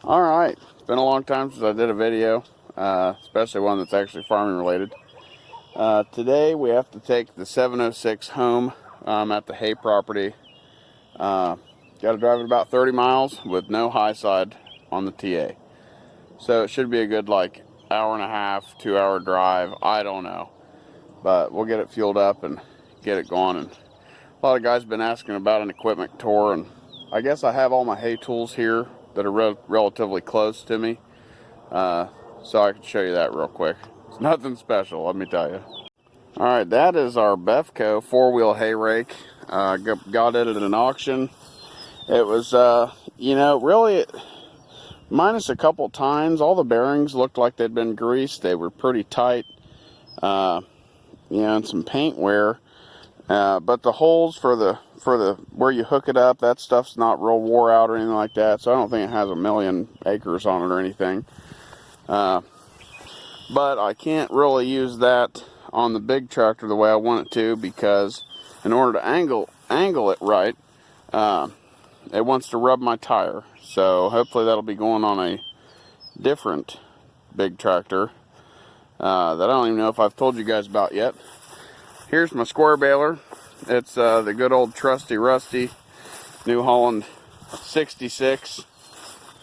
Alright, it's been a long time since I did a video, especially one that's actually farming related. Today we have to take the 706 home at the hay property. Got to drive it about 30 miles with no high side on the TA. So it should be a good like hour and a half, 2 hour drive, I don't know. But we'll get it fueled up and get it going. And a lot of guys have been asking about an equipment tour, and I guess I have all my hay tools here that are relatively close to me, so I can show you that real quick. It's nothing special, let me tell you. Alright, that is our Befco 4-wheel hay rake. Got it at an auction. It was, really, minus a couple tines, all the bearings looked like they'd been greased. They were pretty tight, and some paint wear. But the holes for the where you hook it up, that stuff's not real wore out or anything like that, so I don't think it has a million acres on it or anything. But I can't really use that on the big tractor the way I want it to, because in order to angle it right, it wants to rub my tire. So hopefully that'll be going on a different big tractor that I don't even know if I've told you guys about yet. Here's my square baler. It's the good old trusty rusty New Holland 66.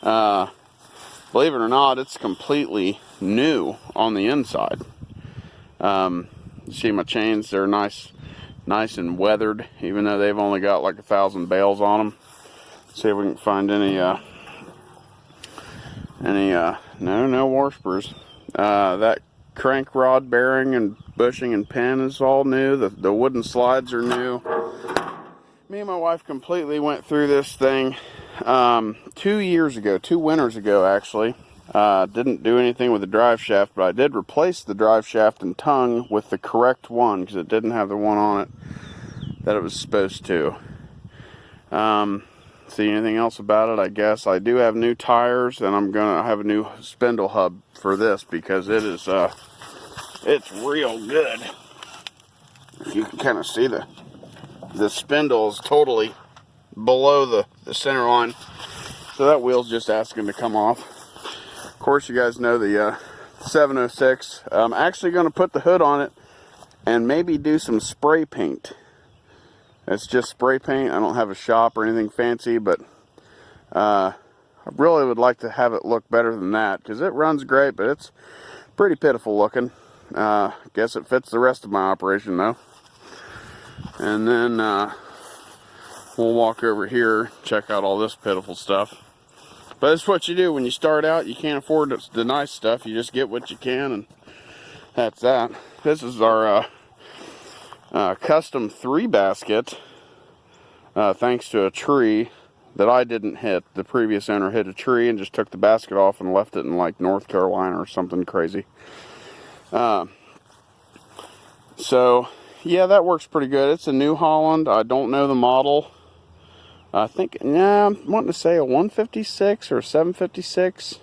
Believe it or not, it's completely new on the inside. See my chains, they're nice and weathered, even though they've only got like 1,000 bales on them. See if we can find any no warspers. That crank rod bearing and bushing and pin is all new. The wooden slides are new. Me and my wife completely went through this thing 2 winters ago actually. Didn't do anything with the drive shaft, but I did replace the drive shaft and tongue with the correct one because it didn't have the one on it that it was supposed to. See anything else about it? I guess I do have new tires, and I'm gonna have a new spindle hub for this because it is it's real good. If you can kind of see the spindle is totally below the center line, so that wheel's just asking to come off. Of course, you guys know the 706. I'm actually going to put the hood on it and maybe do some spray paint. It's just spray paint. I don't have a shop or anything fancy, but I really would like to have it look better than that because it runs great, but it's pretty pitiful looking. Guess it fits the rest of my operation though. And then we'll walk over here, check out all this pitiful stuff. But it's what you do when you start out. You can't afford the nice stuff. You just get what you can, and that's that. This is our custom 3-basket, thanks to a tree that I didn't hit. The previous owner hit a tree and just took the basket off and left it in like North Carolina or something crazy. So yeah, that works pretty good. It's a New Holland. I don't know the model. I think, I'm wanting to say a 156 or a 756,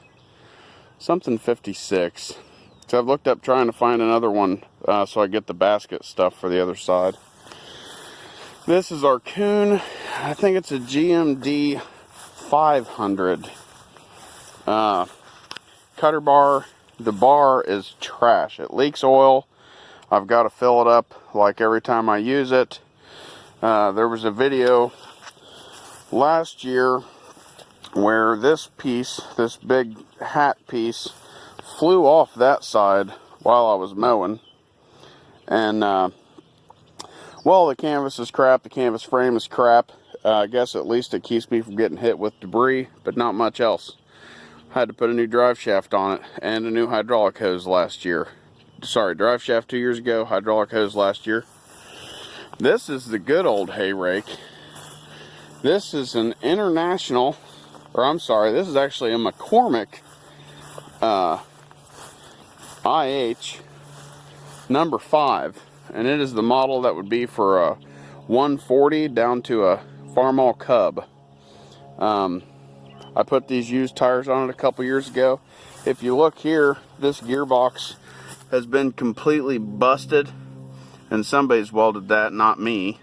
something 56. So I've looked up trying to find another one so I get the basket stuff for the other side. This is our Coon. I think it's a GMD 500. Cutter bar. The bar is trash. It leaks oil. I've got to fill it up like every time I use it. There was a video last year where this piece, this big hat piece, flew off that side while I was mowing, and well, the canvas is crap, the canvas frame is crap. I guess at least it keeps me from getting hit with debris, but not much else. I had to put a new drive shaft on it and a new hydraulic hose last year. Sorry, drive shaft 2 years ago, hydraulic hose last year. This is the good old hay rake. This is an international, or I'm sorry, this is actually a McCormick IH number 5, and it is the model that would be for a 140 down to a Farmall Cub. I put these used tires on it a couple years ago. If you look here, this gearbox has been completely busted, and somebody's welded that, not me.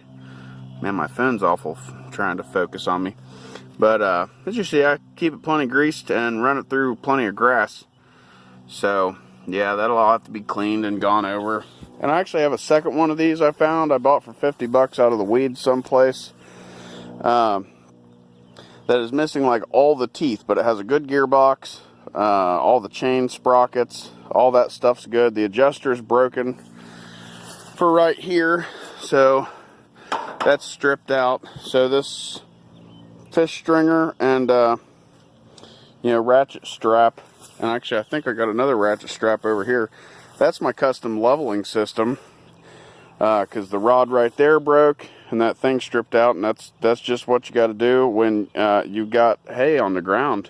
Man, my phone's awful trying to focus on me. But as you see, I keep it plenty greased and run it through plenty of grass. So yeah, that'll all have to be cleaned and gone over. And I actually have a second one of these I found. I bought for 50 bucks out of the weeds someplace. That is missing like all the teeth, but it has a good gearbox. All the chain sprockets, all that stuff's good. The adjuster's broken for right here, so that's stripped out. So this fish stringer and ratchet strap, and actually I think I got another ratchet strap over here. That's my custom leveling system, because the rod right there broke and that thing stripped out, and that's just what you got to do when you got hay on the ground.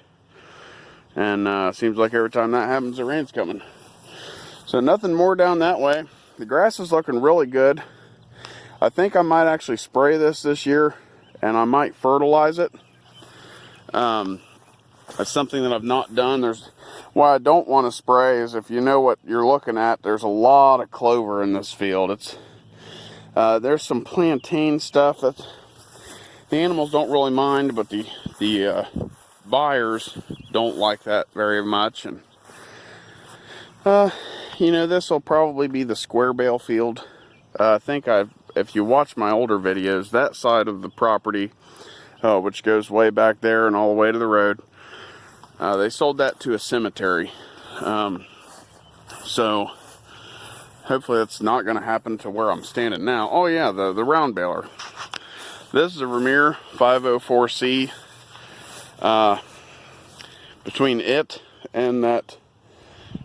And seems like every time that happens, the rain's coming. So nothing more down that way. The grass is looking really good. I think I might actually spray this year, and I might fertilize it. That's something that I've not done. Why I don't want to spray is, if you know what you're looking at, there's a lot of clover in this field. There's some plantain stuff that the animals don't really mind, but the buyers don't like that very much. And this will probably be the square bale field. I think if you watch my older videos, that side of the property, which goes way back there and all the way to the road, they sold that to a cemetery. So hopefully that's not going to happen to where I'm standing now. Oh yeah, the round baler. This is a Vermeer 504C. Between it and that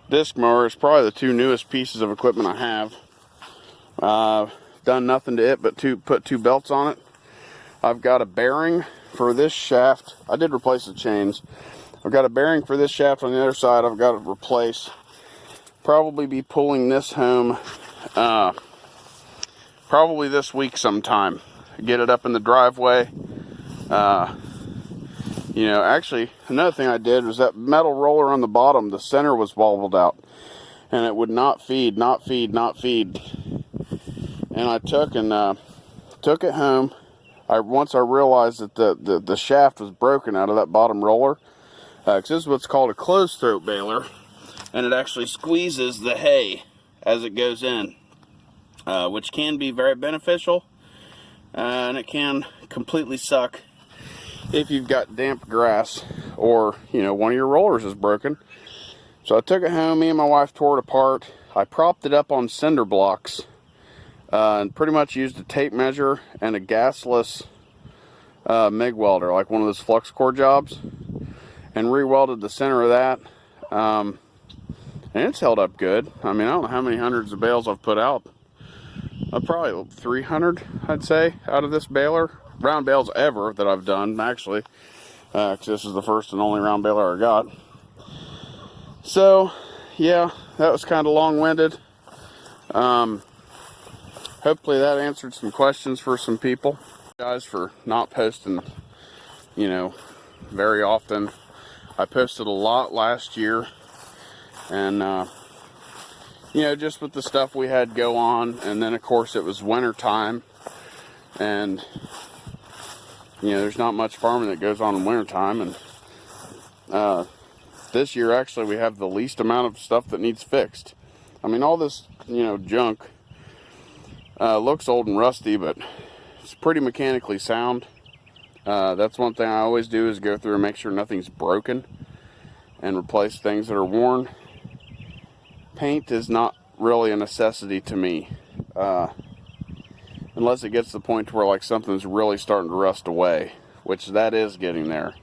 disc mower is probably the two newest pieces of equipment I have. Done nothing to it but put two belts on it. I've got a bearing for this shaft. I did replace the chains. I've got a bearing for this shaft on the other side I've got to replace. Probably be pulling this home probably this week sometime. Get it up in the driveway. Actually, another thing I did was that metal roller on the bottom, the center was wobbled out. And it would not feed. And I took it home. Once I realized that the shaft was broken out of that bottom roller, because this is what's called a closed throat baler, and it actually squeezes the hay as it goes in, which can be very beneficial, and it can completely suck if you've got damp grass, or one of your rollers is broken. So I took it home. Me and my wife tore it apart. I propped it up on cinder blocks, and pretty much used a tape measure and a gasless MIG welder, like one of those flux core jobs, and re-welded the center of that. And it's held up good. I mean, I don't know how many hundreds of bales I've put out. Probably 300, I'd say, out of this baler. Round bales ever that I've done, actually, because this is the first and only round baler I got. So yeah, that was kind of long-winded. Hopefully that answered some questions for some people. Guys, for not posting very often. I posted a lot last year, and just with the stuff we had go on, and then of course it was winter time, and there's not much farming that goes on in wintertime. And this year, actually, we have the least amount of stuff that needs fixed. I mean, all this, junk looks old and rusty, but it's pretty mechanically sound. That's one thing I always do, is go through and make sure nothing's broken and replace things that are worn. Paint is not really a necessity to me. Unless it gets to the point where like something's really starting to rust away, which that is getting there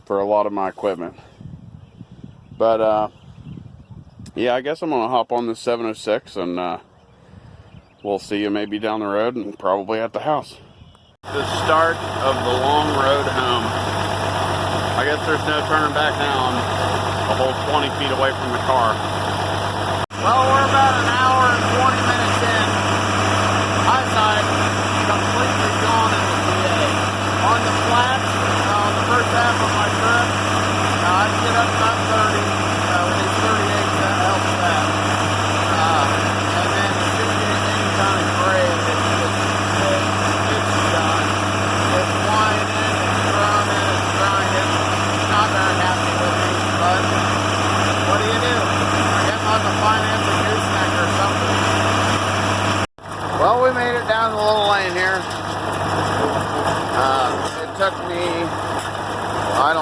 for a lot of my equipment. But yeah, I guess I'm gonna hop on this 706, and we'll see you maybe down the road and probably at the house. The start of the long road home. I guess there's no turning back now. I'm a whole 20 feet away from the car. Well, we're about an hour and 20 minutes in. Eyesight completely gone in the PA. On the flats, the first half of my trip, I'd get up about 30. With these 38s, that helps that. And then as soon as you get any kind of grade, it's done. It's winding, it's drumming, it's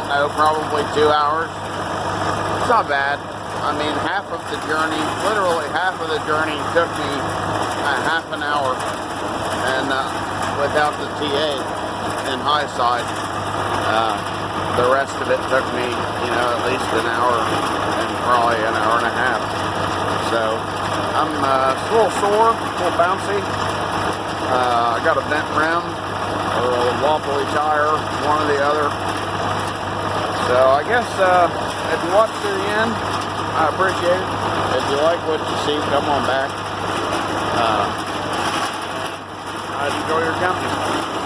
don't know, probably 2 hours. It's not bad. I mean, half of the journey, literally half of the journey took me a half an hour, and without the TA in high side, the rest of it took me, you know, at least an hour and probably an hour and a half. So I'm a little sore, a little bouncy. I got a bent rim or a wobbly tire, one or the other. So I guess if you watch to the end, I appreciate it. If you like what you see, come on back. I'd enjoy your company.